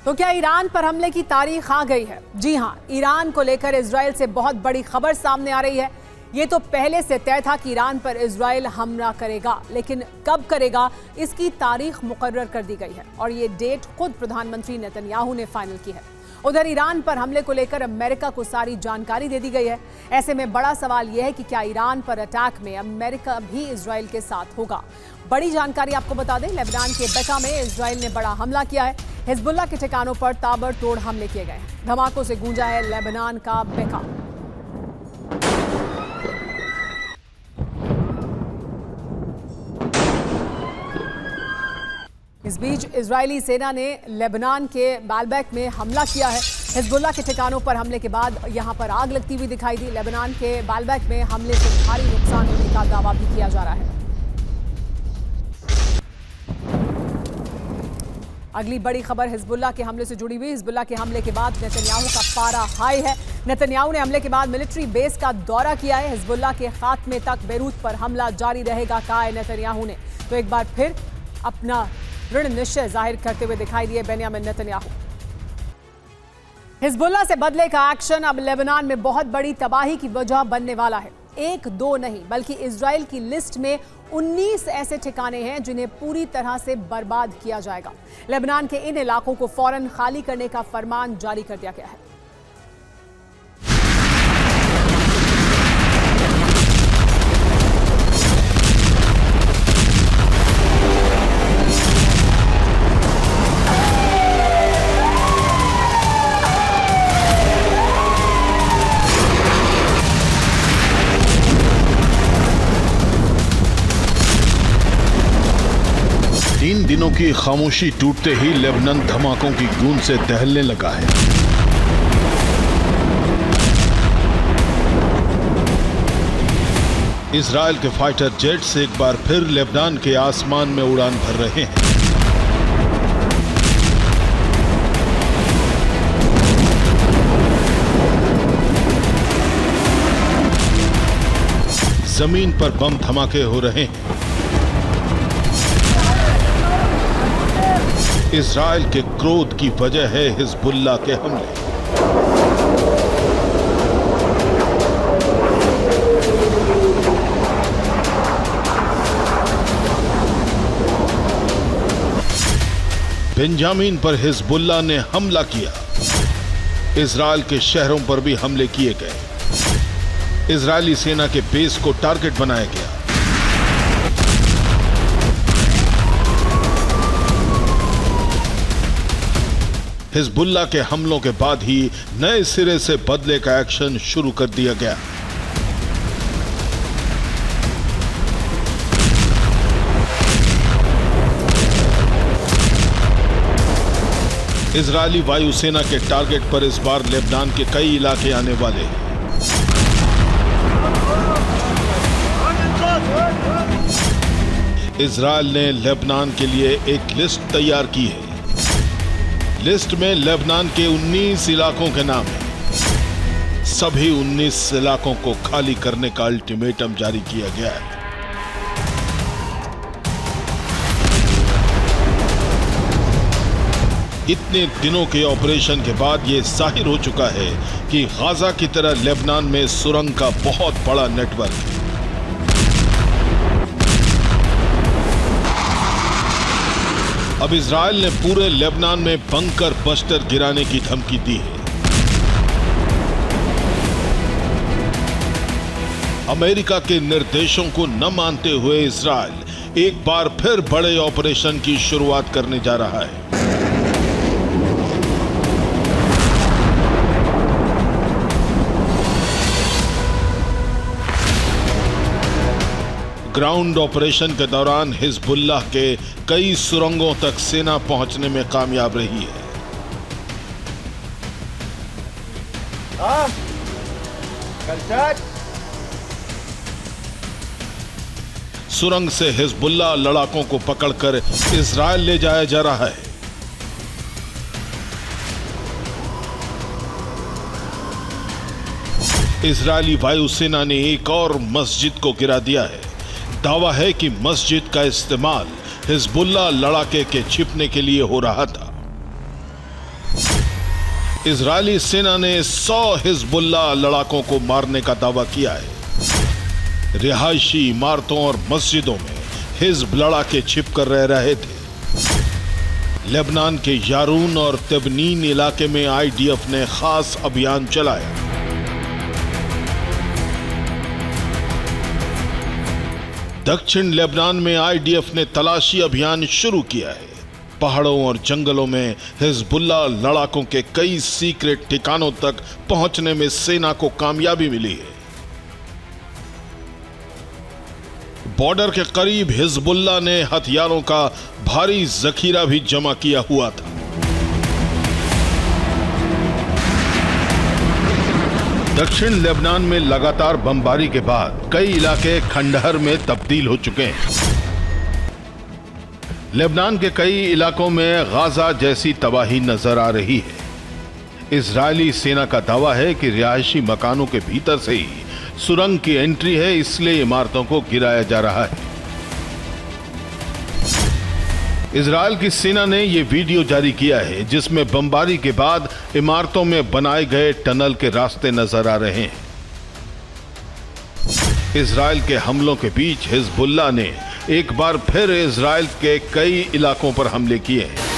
तो क्या ईरान पर हमले की तारीख आ गई है? जी हां, ईरान को लेकर इजराइल से बहुत बड़ी खबर सामने आ रही है। ये तो पहले से तय था कि ईरान पर इजराइल हमला करेगा, लेकिन कब करेगा इसकी तारीख मुकर्रर कर दी गई है और ये डेट खुद प्रधानमंत्री नेतन्याहू ने फाइनल की है। उधर ईरान पर हमले को लेकर अमेरिका को सारी जानकारी दे दी गई है। ऐसे में बड़ा सवाल यह है कि क्या ईरान पर अटैक में अमेरिका भी इजराइल के साथ होगा। बड़ी जानकारी आपको बता दें, लेबनान के बेका में इजराइल ने बड़ा हमला किया है। हिजबुल्लाह के ठिकानों पर ताबड़तोड़ हमले किए गए हैं। धमाकों से गूंजा है लेबनान का बेका। इस बीच इजरायली सेना ने लेबनान के बालबेक में हमला किया है। हिजबुल्लाह के ठिकानों पर हमले के बाद यहां पर आग लगती हुई दिखाई दी। लेबनान के बालबेक में हमले से भारी नुकसान होने का दावा भी किया जा रहा है। अगली बड़ी खबर हिजबुल्लाह के हमले से जुड़ी हुई। हिजबुल्लाह के हमले के बाद नेतन्याहू का पारा हाई है। नेतन्याहू ने हमले के बाद मिलिट्री बेस का दौरा किया है। हिजबुल्लाह के खात्मे तक बेरूत पर हमला जारी रहेगा, कहा है नेतन्याहू ने। तो एक बार फिर अपना दृढ़ निश्चय जाहिर करते हुए दिखाई दिए बेंयामिन नेतन्याहू। हिजबुल्लाह से बदले का एक्शन अब लेबनान में बहुत बड़ी तबाही की वजह बनने वाला है। एक दो नहीं बल्कि इजराइल की लिस्ट में 19 ऐसे ठिकाने हैं जिन्हें पूरी तरह से बर्बाद किया जाएगा। लेबनान के इन इलाकों को फौरन खाली करने का फरमान जारी कर दिया गया है। तीन दिनों की खामोशी टूटते ही लेबनान धमाकों की गूंज से दहलने लगा है। इजराइल के फाइटर जेट्स एक बार फिर लेबनान के आसमान में उड़ान भर रहे हैं। जमीन पर बम धमाके हो रहे हैं। इजराइल के क्रोध की वजह है हिजबुल्लाह के हमले। बेंजामिन पर हिजबुल्लाह ने हमला किया। इजराइल के शहरों पर भी हमले किए गए। इजरायली सेना के बेस को टारगेट बनाया गया। हिजबुल्लाह के हमलों के बाद ही नए सिरे से बदले का एक्शन शुरू कर दिया गया। इजरायली वायुसेना के टारगेट पर इस बार लेबनान के कई इलाके आने वाले हैं। इजरायल ने लेबनान के लिए एक लिस्ट तैयार की है। लिस्ट में लेबनान के 19 इलाकों के नाम हैं। सभी 19 इलाकों को खाली करने का अल्टीमेटम जारी किया गया है। इतने दिनों के ऑपरेशन के बाद यह जाहिर हो चुका है कि गाजा की तरह लेबनान में सुरंग का बहुत बड़ा नेटवर्क है। अब इजरायल ने पूरे लेबनान में बंकर बस्टर गिराने की धमकी दी है। अमेरिका के निर्देशों को न मानते हुए इजरायल एक बार फिर बड़े ऑपरेशन की शुरुआत करने जा रहा है। ग्राउंड ऑपरेशन के दौरान हिजबुल्लाह के कई सुरंगों तक सेना पहुंचने में कामयाब रही है। सुरंग से हिजबुल्लाह लड़ाकों को पकड़कर इजरायल ले जाया जा रहा है। इजरायली वायुसेना ने एक और मस्जिद को गिरा दिया है। दावा है कि मस्जिद का इस्तेमाल हिजबुल्लाह लड़ाके के छिपने के लिए हो रहा था। इजरायली सेना ने 100 हिजबुल्लाह लड़ाकों को मारने का दावा किया है। रिहायशी इमारतों और मस्जिदों में हिजब लड़ाके छिपकर रह रहे थे। लेबनान के यारून और तिबनीन इलाके में आईडीएफ ने खास अभियान चलाया। दक्षिण लेबनान में आईडीएफ ने तलाशी अभियान शुरू किया है। पहाड़ों और जंगलों में हिजबुल्लाह लड़ाकों के कई सीक्रेट ठिकानों तक पहुंचने में सेना को कामयाबी मिली है। बॉर्डर के करीब हिजबुल्लाह ने हथियारों का भारी जखीरा भी जमा किया हुआ था। दक्षिण लेबनान में लगातार बमबारी के बाद कई इलाके खंडहर में तब्दील हो चुके हैं। लेबनान के कई इलाकों में गाजा जैसी तबाही नजर आ रही है। इजरायली सेना का दावा है कि रिहायशी मकानों के भीतर से ही सुरंग की एंट्री है, इसलिए इमारतों को गिराया जा रहा है। इजरायल की सेना ने यह वीडियो जारी किया है जिसमें बमबारी के बाद इमारतों में बनाए गए टनल के रास्ते नजर आ रहे हैं। इजरायल के हमलों के बीच हिजबुल्लाह ने एक बार फिर इजरायल के कई इलाकों पर हमले किए हैं।